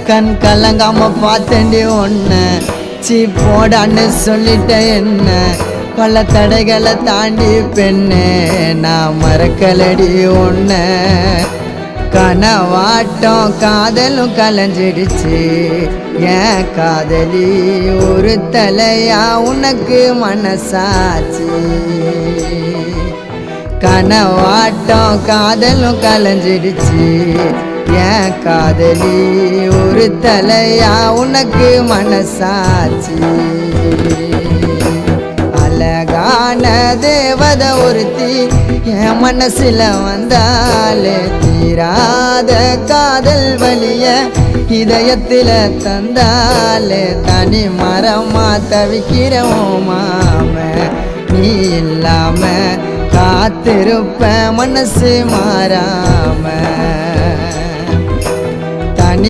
கண் கலங்காம பார்த்தேன்டி ஒன்று சீ போடான்னு சொல்லிட்ட என்ன பல தடைகளை தாண்டி பெண்ணே நான் மறக்கலடி ஒன்று கனவாட்டம் காதலும் கலைஞ்சிடுச்சு ஏன் காதலி ஒரு தலையா உனக்கு மனசாச்சு கனவாட்டம் காதலும் கலைஞ்சிடுச்சு ஏன் காதலி ஒரு தலையா உனக்கு மனசாச்சு அழகான தேவத ஒருத்தி என் மனசுல வந்தாலே தீராத காதல் வலிய இதயத்தில தந்தாலே தனி மரமா தவிக்கிறோம் மாம நீ இல்லாம காத்திருப்ப மனசு மாறாம